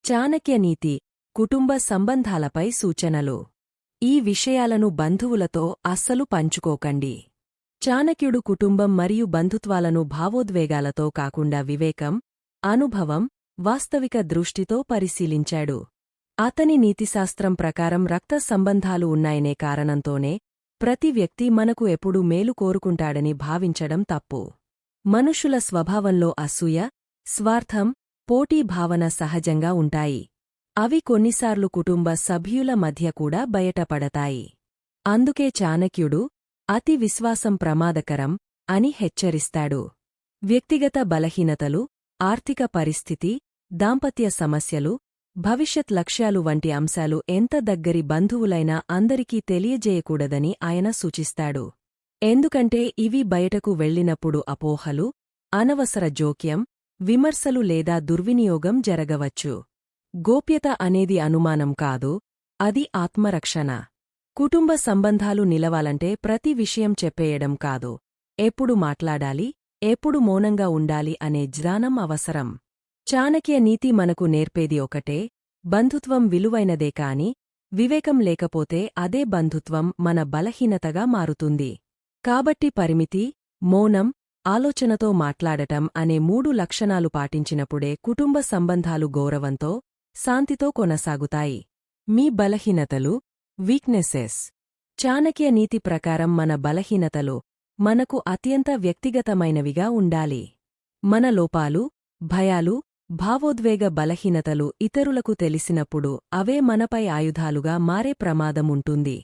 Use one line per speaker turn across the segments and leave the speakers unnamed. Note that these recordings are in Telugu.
చాణక్యనీతి కుటుంబ సంబంధాలపై సూచనలు. ఈ విషయాలను బంధువులతో అస్సలు పంచుకోకండి. చాణక్యుడు కుటుంబం మరియు బంధుత్వాలను భావోద్వేగాలతో కాకుండా వివేకం, అనుభవం, వాస్తవిక దృష్టితో పరిశీలించాడు. అతని నీతిశాస్త్రం ప్రకారం రక్త సంబంధాలు ఉన్నాయనే కారణంతోనే ప్రతి వ్యక్తి మనకు ఎప్పుడూ మేలు కోరుకుంటాడని భావించడం తప్పు. మనుషుల స్వభావంలో అసూయ, స్వార్థం, పోటీ భావన సహజంగా ఉంటాయి. అవి కొన్నిసార్లు కుటుంబ సభ్యుల మధ్య కూడా బయటపడతాయి. అందుకే చాణక్యుడు అతి విశ్వాసం ప్రమాదకరం అని హెచ్చరిస్తాడు. వ్యక్తిగత బలహీనతలు, ఆర్థిక పరిస్థితి, దాంపత్య సమస్యలు, భవిష్యత్ లక్ష్యాలు వంటి అంశాలు ఎంత దగ్గరి బంధువులైనా అందరికీ తెలియజేయకూడదని ఆయన సూచిస్తాడు. ఎందుకంటే ఇవి బయటకు వెళ్లినప్పుడు అపోహలు, అనవసర జోక్యం, విమర్శలు లేదా దుర్వినియోగం జరగవచ్చు. గోప్యత అనేది అనుమానం కాదు, అది ఆత్మరక్షణ. కుటుంబ సంబంధాలు నిలవాలంటే ప్రతి విషయం చెప్పేయడం కాదు, ఎప్పుడు మాట్లాడాలి, ఎప్పుడు మౌనంగా ఉండాలి అనే జ్ఞానం అవసరం. చాణక్య నీతి మనకు నేర్పేది ఒకటే: బంధుత్వం విలువైనదే కాని వివేకం లేకపోతే అదే బంధుత్వం మన బలహీనతగా మారుతుంది. కాబట్టి పరిమితి, మౌనం, ఆలోచనతో మాట్లాడటం అనే 3 లక్షణాలు పాటించినప్పుడే కుటుంబ సంబంధాలు గౌరవంతో, శాంతితో కొనసాగుతాయి. మీ బలహీనతలు, వీక్నెసెస్. చాణక్య నీతి ప్రకారం మన బలహీనతలు మనకు అత్యంత వ్యక్తిగతమైనవిగా ఉండాలి. మన లోపాలు, భయాలు, భావోద్వేగ బలహీనతలు ఇతరులకు తెలిసినప్పుడు అవే మనపై ఆయుధాలుగా మారే ప్రమాదముంటుంది.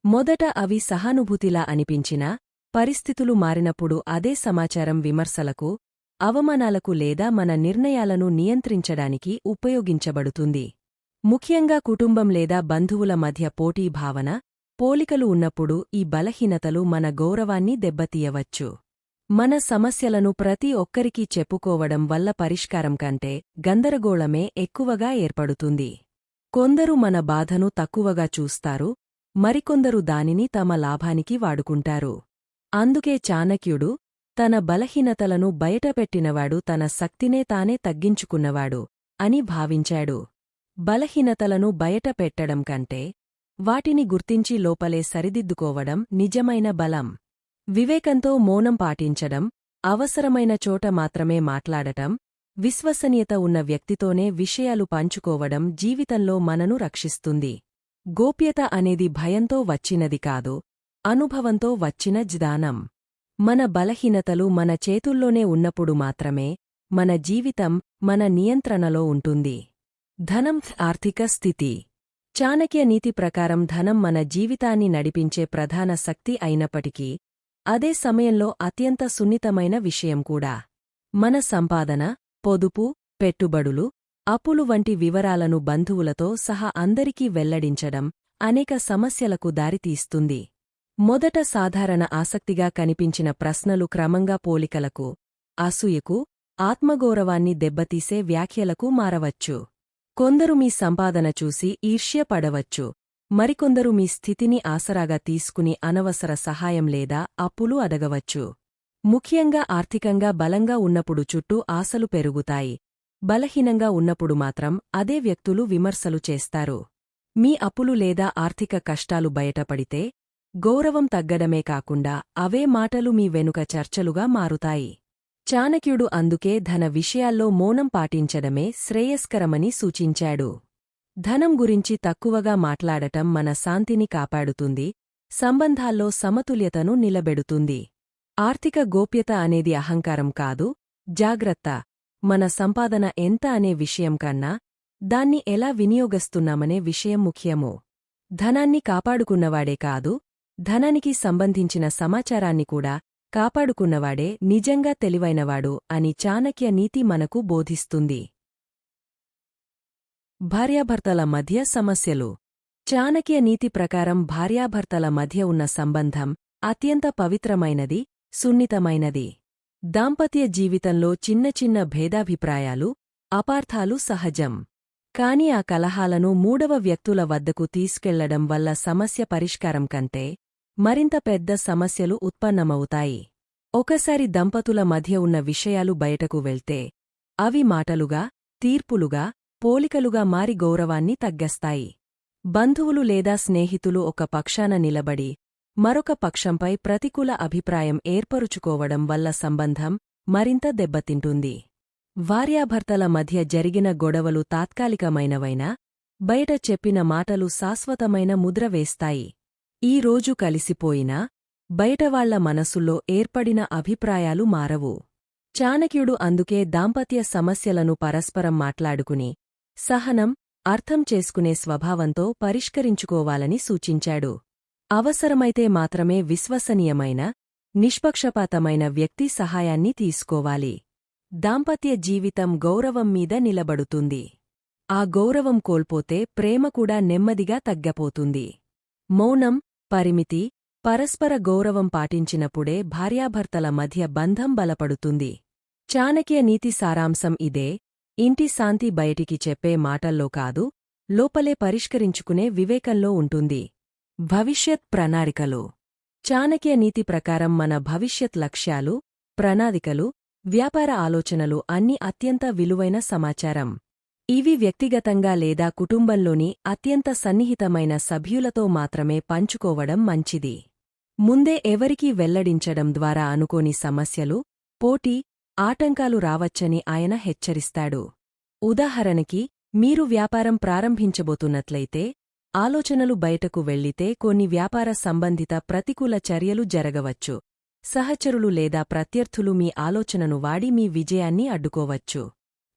మొదట అవి సహానుభూతిలా అనిపించినా, పరిస్థితులు మారినప్పుడు అదే సమాచారం విమర్శలకు, అవమానాలకు లేదా మన నిర్ణయాలను నియంత్రించడానికి ఉపయోగించబడుతుంది. ముఖ్యంగా కుటుంబం లేదా బంధువుల మధ్య పోటీ భావన, పోలికలు ఉన్నప్పుడు ఈ బలహీనతలు మన గౌరవాన్ని దెబ్బతీయవచ్చు. మన సమస్యలను ప్రతి ఒక్కరికీ చెప్పుకోవడం వల్ల పరిష్కారం కంటే గందరగోళమే ఎక్కువగా ఏర్పడుతుంది. కొందరు మన బాధను తక్కువగా చూస్తారు, మరికొందరు దానిని తమ లాభానికి వాడుకుంటారు. అందుకే చాణక్యుడు తన బలహీనతలను బయటపెట్టినవాడు తన శక్తినే తానే తగ్గించుకున్నవాడు అని భావించాడు. బలహీనతలను బయటపెట్టడం కంటే వాటిని గుర్తించి లోపలే సరిదిద్దుకోవడం నిజమైన బలం. వివేకంతో మౌనం పాటించడం, అవసరమైన చోట మాత్రమే మాట్లాడటం, విశ్వసనీయత ఉన్న వ్యక్తితోనే విషయాలు పంచుకోవడం జీవితంలో మనను రక్షిస్తుంది. గోప్యత అనేది భయంతో వచ్చినది కాదు, అనుభవంతో వచ్చిన జ్ఞానం. మన బలహీనతలు మన చేతుల్లోనే ఉన్నప్పుడు మాత్రమే మన జీవితం మన నియంత్రణలో ఉంటుంది. ధనం, ఆర్థిక స్థితి. చాణక్య నీతి ప్రకారం ధనం మన జీవితాన్ని నడిపించే ప్రధాన శక్తి అయినప్పటికీ అదే సమయంలో అత్యంత సున్నితమైన విషయం కూడా. మన సంపాదన, పొదుపు, పెట్టుబడులు, అప్పులు వంటి వివరాలను బంధువులతో సహా అందరికీ వెల్లడించడం అనేక సమస్యలకు దారితీస్తుంది. మొదట సాధారణ ఆసక్తిగా కనిపించిన ప్రశ్నలు క్రమంగా పోలికలకు, అసూయకు, ఆత్మగౌరవాన్ని దెబ్బతీసే వ్యాఖ్యలకు మారవచ్చు. కొందరు మీ సంపాదన చూసి ఈర్ష్యపడవచ్చు, మరికొందరు మీ స్థితిని ఆసరాగా తీసుకుని అనవసర సహాయం లేదా అప్పులు అడగవచ్చు. ముఖ్యంగా ఆర్థికంగా బలంగా ఉన్నప్పుడు చుట్టూ ఆశలు పెరుగుతాయి, బలహీనంగా ఉన్నప్పుడు మాత్రం అదే వ్యక్తులు విమర్శలు చేస్తారు. మీ అప్పులు లేదా ఆర్థిక కష్టాలు బయటపడితే గౌరవం తగ్గడమే కాకుండా అవే మాటలు మీ వెనుక చర్చలుగా మారుతాయి. చాణక్యుడు అందుకే ధన విషయాల్లో మౌనం పాటించడమే శ్రేయస్కరమని సూచించాడు. ధనం గురించి తక్కువగా మాట్లాడటం మన శాంతిని కాపాడుతుంది, సంబంధాల్లో సమతుల్యతను నిలబెడుతుంది. ఆర్థిక గోప్యత అనేది అహంకారం కాదు, జాగ్రత్త. మన సంపాదన ఎంత అనే విషయం కన్నా దాన్ని ఎలా వినియోగిస్తున్నామనే విషయం ముఖ్యము. ధనాన్ని కాపాడుకున్నవాడే కాదు, ధనానికి సంబంధించిన సమాచారాన్ని కూడా కాపాడుకున్నవాడే నిజంగా తెలివైనవాడు అని చాణక్య నీతి మనకు బోధిస్తుంది. భార్యాభర్తల మధ్య సమస్యలు. చాణక్య నీతి ప్రకారం భార్యాభర్తల మధ్య ఉన్న సంబంధం అత్యంత పవిత్రమైనది, సున్నితమైనది. దాంపత్య జీవితంలో చిన్న చిన్న భేదాభిప్రాయాలు, అపార్థాలు సహజం. కాని ఆ కలహాలను మూడవ వ్యక్తుల వద్దకు తీసుకెళ్లడం వల్ల సమస్య పరిష్కారం కంటే మరింత పెద్ద సమస్యలు ఉత్పన్నమవుతాయి. ఒకసారి దంపతుల మధ్య ఉన్న విషయాలు బయటకు వెళ్తే అవి మాటలుగా, తీర్పులుగా, పోలికలుగా మారి గౌరవాన్ని తగ్గస్తాయి. బంధువులు లేదా స్నేహితులు ఒక పక్షాన నిలబడి మరొక పక్షంపై ప్రతికూల అభిప్రాయం ఏర్పరుచుకోవడం వల్ల సంబంధం మరింత దెబ్బతింటుంది. భార్యాభర్తల మధ్య జరిగిన గొడవలు తాత్కాలికమైనవైనా బయట చెప్పిన మాటలు శాశ్వతమైన ముద్ర వేస్తాయి. ఈ రోజు కలిసిపోయినా బయటవాళ్ల మనసుల్లో ఏర్పడిన అభిప్రాయాలు మారవు. చాణక్యుడు అందుకే దాంపత్య సమస్యలను పరస్పరం మాట్లాడుకుని సహనం, అర్థం చేసుకునే స్వభావంతో పరిష్కరించుకోవాలని సూచించాడు. అవసరమైతే మాత్రమే విశ్వసనీయమైన, నిష్పక్షపాతమైన వ్యక్తి సహాయాన్ని తీసుకోవాలి. దాంపత్య జీవితం గౌరవం మీద నిలబడుతుంది. ఆ గౌరవం కోల్పోతే ప్రేమ కూడా నెమ్మదిగా తగ్గపోతుంది. మౌనం, పరిమితి, పరస్పర గౌరవం పాటించినప్పుడే భార్యాభర్తల మధ్య బంధం బలపడుతుంది. చాణక్య నీతి సారాంశం ఇదే: ఇంటి శాంతి బయటికి చెప్పే మాటల్లో కాదు, లోపలే పరిష్కరించుకునే వివేకంలో ఉంటుంది. భవిష్యత్ ప్రణాళికలు. చాణక్య నీతి ప్రకారం మన భవిష్యత్ లక్ష్యాలు, ప్రణాళికలు, వ్యాపార ఆలోచనలు అన్నీ అత్యంత విలువైన సమాచారం. ఇవి వ్యక్తిగతంగా లేదా కుటుంబంలోని అత్యంత సన్నిహితమైన సభ్యులతో మాత్రమే పంచుకోవడం మంచిది. ముందే ఎవరికీ వెల్లడించడం ద్వారా అనుకోని సమస్యలు, పోటీ, ఆటంకాలు రావచ్చని ఆయన హెచ్చరిస్తాడు. ఉదాహరణకి, మీరు వ్యాపారం ప్రారంభించబోతున్నట్లయితే ఆలోచనలు బయటకు వెళ్లితే కొన్ని వ్యాపార సంబంధిత ప్రతికూల చర్యలు జరగవచ్చు. సహచరులు లేదా ప్రత్యర్థులు మీ ఆలోచనను వాడి మీ విజయాన్ని అడ్డుకోవచ్చు.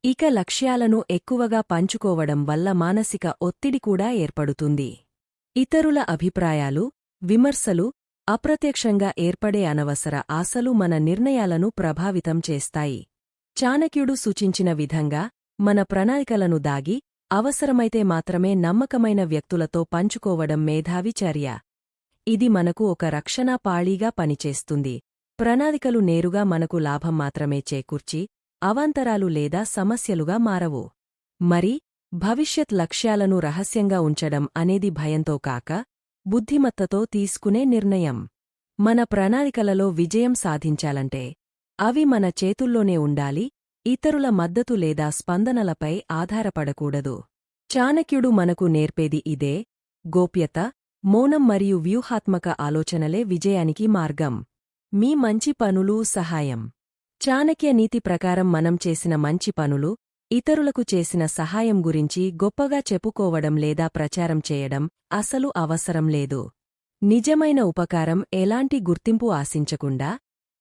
ఇక లక్ష్యాలను ఎక్కువగా పంచుకోవడం వల్ల మానసిక ఒత్తిడి కూడా ఏర్పడుతుంది. ఇతరుల అభిప్రాయాలు, విమర్శలు అప్రత్యక్షంగా ఏర్పడే అనవసర ఆశలు మన నిర్ణయాలను ప్రభావితం చేస్తాయి. చాణక్యుడు సూచించిన విధంగా మన ప్రణాళికలను దాగి, అవసరమైతే మాత్రమే నమ్మకమైన వ్యక్తులతో పంచుకోవడం మేధావి చర్య. ఇది మనకు ఒక రక్షణా పాళీగా పనిచేస్తుంది. ప్రణాళికలు నేరుగా మనకు లాభం మాత్రమే చేకూర్చి, అవాంతరాలు లేదా సమస్యలుగా మారవు. మరి భవిష్యత్ లక్ష్యాలను రహస్యంగా ఉంచడం అనేది భయంతో కాక, బుద్ధిమత్తతో తీసుకునే నిర్ణయం. మన ప్రణాళికలలో విజయం సాధించాలంటే అవి మన చేతుల్లోనే ఉండాలి, ఇతరుల మద్దతు లేదా స్పందనలపై ఆధారపడకూడదు. చాణక్యుడు మనకు నేర్పేది ఇదే: గోప్యత, మౌనం మరియు వ్యూహాత్మక ఆలోచనలే విజయానికి మార్గం. మీ మంచి పనులు సహాయం. చాణక్య నీతి ప్రకారం మనం చేసిన మంచి పనులు, ఇతరులకు చేసిన సహాయం గురించి గొప్పగా చెప్పుకోవడం లేదా ప్రచారం చేయడం అసలు అవసరం లేదు. నిజమైన ఉపకారం ఎలాంటి గుర్తింపు ఆశించకుండా,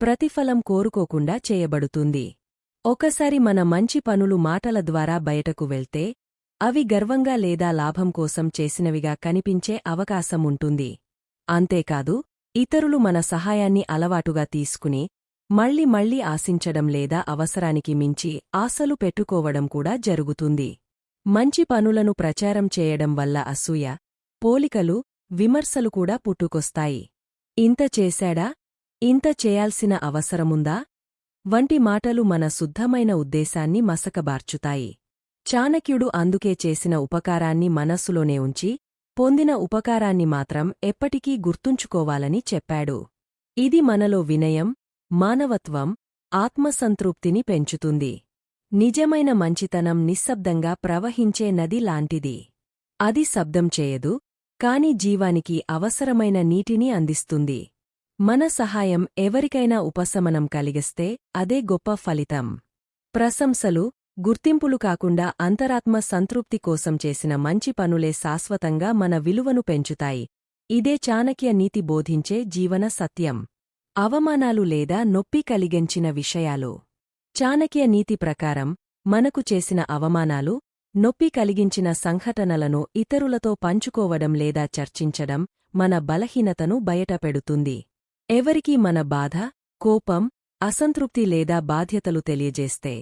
ప్రతిఫలం కోరుకోకుండా చేయబడుతుంది. ఒకసారి మన మంచి పనులు మాటల ద్వారా బయటకు వెళ్తే అవి గర్వంగా లేదా లాభం కోసం చేసినవిగా కనిపించే అవకాశం ఉంటుంది. అంతేకాదు, ఇతరులు మన సహాయాన్ని అలవాటుగా తీసుకుని మళ్లీ మళ్లీ ఆశించడం లేదా అవసరానికి మించి ఆశలు పెట్టుకోవడం కూడా జరుగుతుంది. మంచి పనులను ప్రచారం చేయడం వల్ల అసూయ, పోలికలు, విమర్శలు కూడా పుట్టుకొస్తాయి. ఇంత చేశాడా? ఇంత చేయాల్సిన అవసరముందా? వంటి మాటలు మన శుద్ధమైన ఉద్దేశాన్ని మసకబార్చుతాయి. చాణక్యుడు అందుకే చేసిన ఉపకారాన్ని మనస్సులోనే ఉంచి, పొందిన ఉపకారాన్ని మాత్రం ఎప్పటికీ గుర్తుంచుకోవాలని చెప్పాడు. ఇది మనలో వినయం, మానవత్వం, ఆత్మసంతృప్తిని పెంచుతుంది. నిజమైన మంచితనం నిశ్శబ్దంగా ప్రవహించే నది లాంటిది. అది శబ్దం చేయదు, కాని జీవానికి అవసరమైన నీటిని అందిస్తుంది. మన సహాయం ఎవరికైనా ఉపశమనం కలిగిస్తే అదే గొప్ప ఫలితం. ప్రశంసలు, గుర్తింపులు కాకుండా అంతరాత్మ సంతృప్తి కోసం చేసిన మంచి పనులే శాశ్వతంగా మన విలువను పెంచుతాయి. ఇదే చాణక్య నీతి బోధించే జీవన సత్యం. అవమానాలు లేదా నొప్పి కలిగించిన విషయాలు. చాణక్య నీతి ప్రకారం మనకు చేసిన అవమానాలు, నొప్పి కలిగించిన సంఘటనలను ఇతరులతో పంచుకోవడం లేదా చర్చించడం మన బలహీనతను బయటపెడుతుంది. ఎవరికీ మన బాధ, కోపం, అసంతృప్తి లేదా బాధ్యతలు తెలియజేస్తే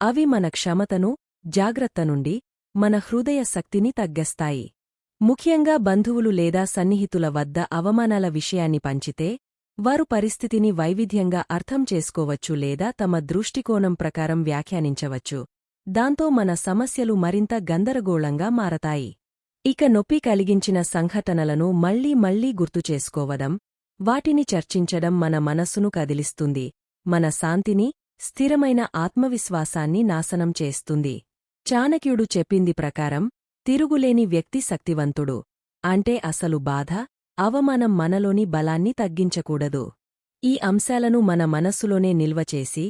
అవి మన క్షమతను, జాగ్రత్త నుండి మన హృదయ శక్తిని తగ్గస్తాయి. ముఖ్యంగా బంధువులు లేదా సన్నిహితుల వద్ద అవమానాల విషయాన్ని పంచితే వారు పరిస్థితిని వైవిధ్యంగా అర్థం చేసుకోవచ్చు లేదా తమ దృష్టికోణం ప్రకారం వ్యాఖ్యానించవచ్చు. దాంతో మన సమస్యలు మరింత గందరగోళంగా మారతాయి. ఇక నొప్పి కలిగించిన సంఘటనలను మళ్లీ మళ్లీ గుర్తుచేసుకోవడం, వాటిని చర్చించడం మన మనస్సును కదిలిస్తుంది, మన శాంతిని, స్థిరమైన ఆత్మవిశ్వాసాన్ని నాశనం చేస్తుంది. చాణక్యుడు చెప్పింది ప్రకారం తిరుగులేని వ్యక్తి శక్తివంతుడు. అంటే అసలు బాధ, అవమానం మనలోని బలాన్ని తగ్గించకూడదు. ఈ అంశాలను మన మనస్సులోనే నిల్వచేసి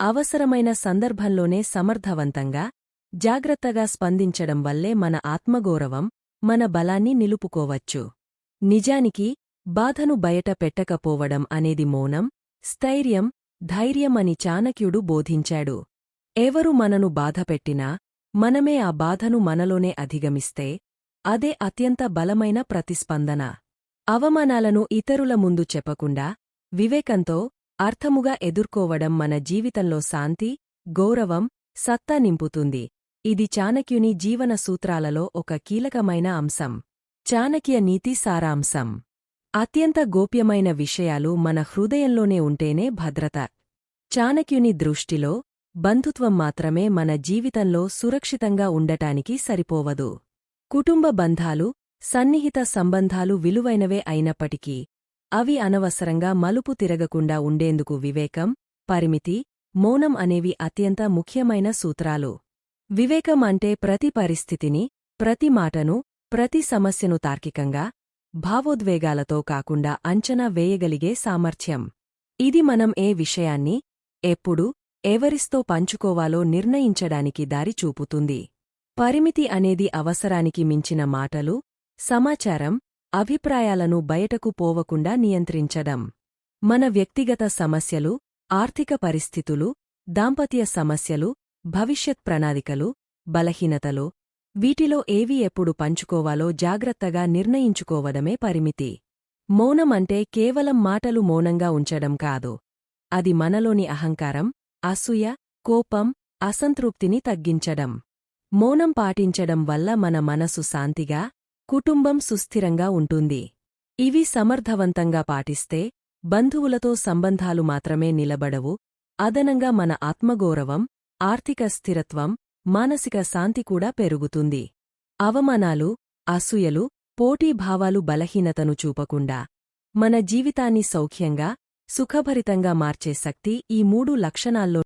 అవసరమైన సందర్భంలోనే సమర్థవంతంగా, జాగ్రత్తగా స్పందించడం వల్లే మన ఆత్మగౌరవం, మన బలాన్ని నిలుపుకోవచ్చు. నిజానికి బాధను బయట పెట్టకపోవడం అనేది మౌనం, స్థైర్యం, ధైర్యం అని చాణక్యుడు బోధించాడు. ఎవరు మనను బాధపెట్టినా మనమే ఆ బాధను మనలోనే అధిగమిస్తే అదే అత్యంత బలమైన ప్రతిస్పందన. అవమానాలను ఇతరుల ముందు చెప్పకుండా వివేకంతో, అర్థముగా ఎదుర్కోవడం మన జీవితంలో శాంతి, గౌరవం, సత్తా నింపుతుంది. ఇది చాణక్యుని జీవన సూత్రాలలో ఒక కీలకమైన అంశం. చాణక్య నీతి సారాంశం: అత్యంత గోప్యమైన విషయాలు మన హృదయంలోనే ఉంటేనే భద్రత. చాణక్యుని దృష్టిలో బంధుత్వం మాత్రమే మన జీవితంలో సురక్షితంగా ఉండటానికి సరిపోవదు. కుటుంబ బంధాలు, సన్నిహిత సంబంధాలు విలువైనవే అయినప్పటికీ అవి అనవసరంగా మలుపు తిరగకుండా ఉండేందుకు వివేకం, పరిమితి, మౌనం అనేవి అత్యంత ముఖ్యమైన సూత్రాలు. వివేకం అంటే ప్రతి పరిస్థితిని, ప్రతి మాటను, ప్రతి సమస్యను తార్కికంగా, భావోద్వేగాలతో కాకుండా అంచనా వేయగలిగే సామర్థ్యం. ఇది మనం ఏ విషయాన్ని, ఎప్పుడు, ఎవరిస్తో పంచుకోవాలో నిర్ణయించడానికి దారి చూపుతుంది. పరిమితి అనేది అవసరానికి మించిన మాటలు, సమాచారం, అభిప్రాయాలను బయటకు పోవకుండా నియంత్రించడం. మన వ్యక్తిగత సమస్యలు, ఆర్థిక పరిస్థితులు, దాంపత్య సమస్యలు, భవిష్యత్ ప్రణాళికలు, బలహీనతలు, వీటిలో ఏవి ఎప్పుడు పంచుకోవాలో జాగ్రత్తగా నిర్ణయించుకోవడమే పరిమితి. మౌనం అంటే కేవలం మాటలు మౌనంగా ఉంచడం కాదు. అది మనలోని అహంకారం, అసూయ, కోపం, అసంతృప్తిని తగ్గించడం. మౌనం పాటించడం వల్ల మన మనసు శాంతిగా, కుటుంబం సుస్థిరంగా ఉంటుంది. ఇవి సమర్థవంతంగా పాటిస్తే బంధువులతో సంబంధాలు మాత్రమే నిలబడవు, అదనంగా మన ఆత్మగౌరవం, ఆర్థిక స్థిరత్వం, మానసిక శాంతి కూడా పెరుగుతుంది. అవమానాలు, అసూయలు, పోటీభావాలు బలహీనతను చూపకుండా మన జీవితాన్ని సౌఖ్యంగా, సుఖభరితంగా మార్చే శక్తి ఈ 3 లక్షణాల్లో